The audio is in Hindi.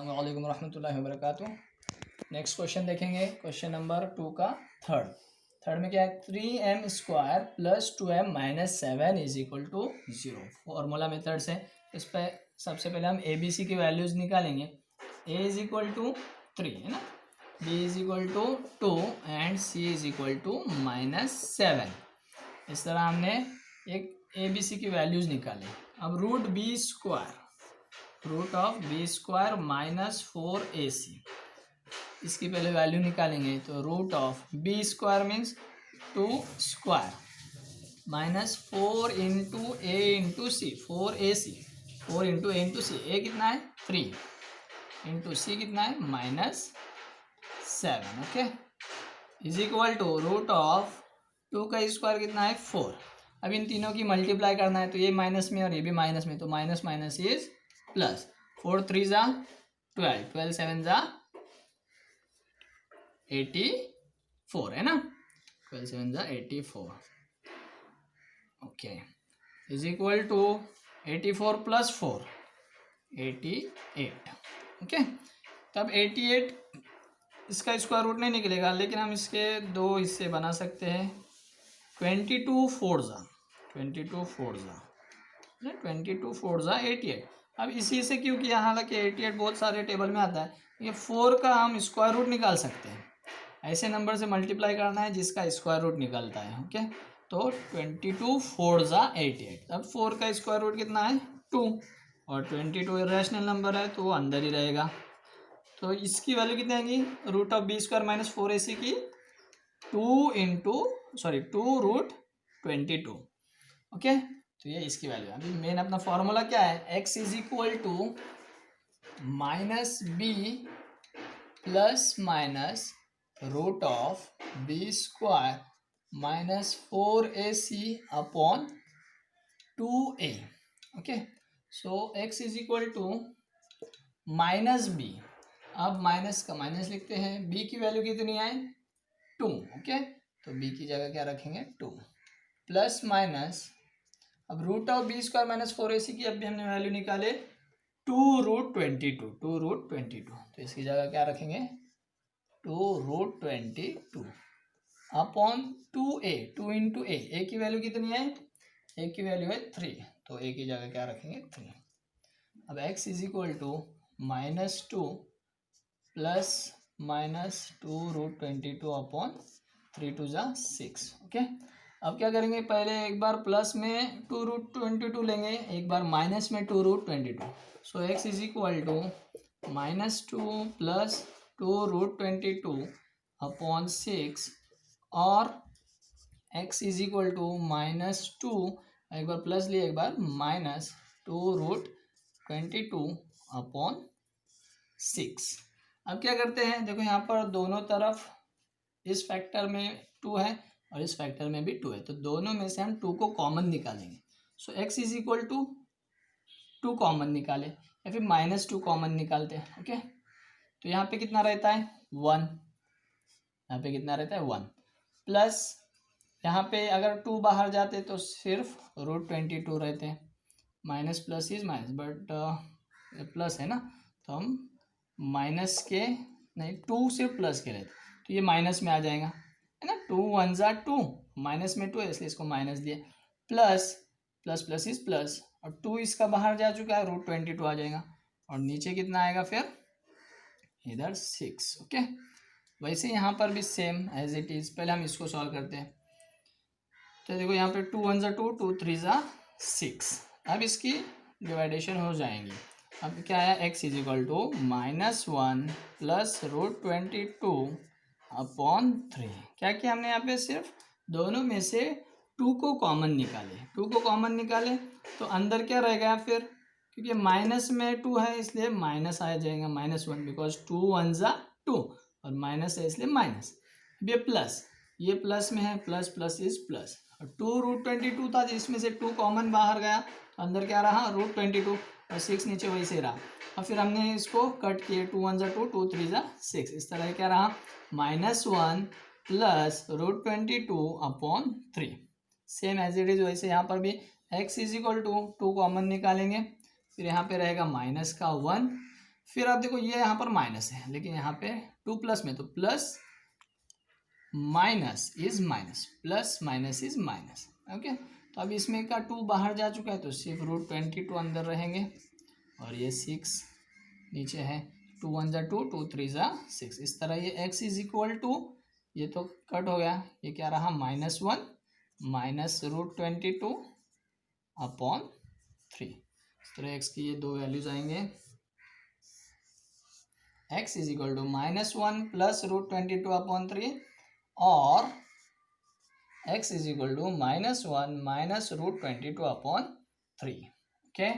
अस्सलाम वालेकुम रहमतुल्लाहि व बरकातुहू। नेक्स्ट क्वेश्चन देखेंगे, क्वेश्चन नंबर 2 का थर्ड में क्या है, 3m² plus 2m minus 7 is equal to 0। Formula method से इस पर सबसे पहले हम ABC की वैल्यूज निकालेंगे। A इज इक्वल टू 3 है ना, B is equal to 2 and C is equal to -7। इस तरह हमने एक ABC की वैल्यूज निकाले। अब root of B² minus 4AC, इसकी पहले वैल्यू निकालेंगे। तो root of B² means 2² minus 4 into A into C, 4AC, 4 into A into C। A कितना है 3 इंटू C कितना है -7। Okay, is equal to root of 2 का स्क्वायर कितना है 4। अब इन तीनों की मल्टीप्लाई करना है, तो ये माइनस में और ये भी माइनस में, तो माइनस माइनस इज प्लस। 4 3 जा 12, 12 7 जा 84 है ना, 12 7 जा 84। Okay, is equal to 84 plus 4 88। Okay, तब 88 इसका स्क्वायर रूट नहीं निकलेगा, लेकिन हम इसके दो हिस्से बना सकते हैं। 22 4 जा 88। अब इसी से क्यों किया, हालांकि 88 बहुत सारे टेबल में आता है, ये 4 का हम स्क्वायर रूट निकाल सकते हैं। ऐसे नंबर से मल्टीप्लाई करना है जिसका स्क्वायर रूट निकलता है। ओके, तो 22 4 जा 88। अब 4 का स्क्वायर रूट कितना है 2, और 22 इरेशनल नंबर है तो वो अंदर ही रहेगा। तो इसकी वैल्यू कितनी आएगी, root of B² minus 4AC की 2 रूट 22। ओके, तो ये इसकी वैल्यू है। अभी मेन अपना फॉर्मूला क्या है, x is equal to -b plus minus root of B² minus 4AC upon 2a। Okay, so x is equal to -b, अब माइनस का माइनस लिखते हैं। b की वैल्यू कितनी है 2। ओके, तो b की जगह क्या रखेंगे 2 प्लस माइनस, अब root of B² minus 4AC की अभी हमने वैल्यू निकाले 2 रूट 22। तो इसकी जगह क्या रखेंगे 2 root 22 upon 2a, 2 into a की वैल्यू कितनी है, a की वैल्यू है 3, तो a की जगह क्या रखेंगे 3। अब x is equal to -2 plus minus 2 root 22 upon 3 2 जा 6। ओके, अब क्या करेंगे, पहले एक बार प्लस में 2 रूट 22 लेंगे, एक बार माइनस में 2 root 22। So x is equal to -2 plus 2 root 22 upon 6, और x इज इक्वल टू -2, एक बार प्लस लिए एक बार माइनस 2 रूट 22 अपॉन 6। अब क्या करते हैं, देखो यहाँ पर दोनों तरफ इस फैक्टर में 2 है और इस फैक्टर में भी 2 है, तो दोनों में से हम 2 को कॉमन निकालेंगे। So x is equal to 2 common निकाले, या फिर -2 कॉमन निकालते हैं। ओके, तो यहाँ पे कितना रहता है 1, यहाँ पे कितना रहता है 1, प्लस यहाँ पे अगर 2 बाहर जाते तो सिर्फ रूट 22 रहते हैं। Minus plus is minus, but plus है ना, तो हम माइनस के नहीं 2 सिर्फ प्लस के रहते, तो ये माइनस में आ जाएगा है ना। 2 1 जा 2, माइनस में 2 है इसलिए इसको माइनस दिया, plus plus plus is plus, और 2 इसका बाहर जा चुका है, रूट 22 आ जाएगा, और नीचे कितना आएगा फिर इधर 6। ओके, वैसे यहाँ पर भी सेम एज इट इज, पहले हम इसको सॉल्व करते हैं। तो देखो यहाँ पे 2 1 जा 2, 2 3 जा 6। अब इसकी डिवाइडेशन हो जाएंगी। अब क्या है, x is equal to -1 plus root 22 upon 3। क्या किया हमने यहाँ पे, सिर्फ दोनों में से 2 को कॉमन निकाले। 2 को कॉमन निकाले तो अंदर क्या रहेगा फिर, क्योंकि माइनस में 2 है इसलिए माइनस आ जाएगा -1, बिकॉज 2 1 जा 2 और माइनस है इसलिए माइनस। अब ये प्लस में है, प्लस प्लस इज प्लस, और 2 रूट 22 था जिसमें से 2 कॉमन बाहर गया, तो अंदर क्या रहा रूट 22, और 6 नीचे वैसे रहा। और फिर हमने इसको कट किए, 2 1 जा 2, 2 3 जा 6, इस तरह क्या रहा -1 plus root 22 upon 3। Same as it is वैसे यहाँ पर भी x is equal to 2 common निकालेंगे, फिर यहाँ पे रहेगा माइनस का 1 फिर आप देखो ये यहाँ पर माइनस है, लेकिन यहाँ पे 2 प्लस में, तो plus minus is minus, plus minus is minus. Okay, तो अब इसमें का 2 बाहर जा चुका है, तो सिर्फ √22 अंदर रहेंगे, और ये 6 नीचे है। 2 1 जा 2, 2 3 जा 6। इस तरह ये x इज इक्वल टू, ये तो कट हो गया, ये क्या रहा, -1 माइनस √22 अपॉन 3। इस तरह x की ये दो वैल्यूज आएंगे। x is equal to -1 plus √22 upon 3, और x is equal to -1 minus √22 upon 3। Okay.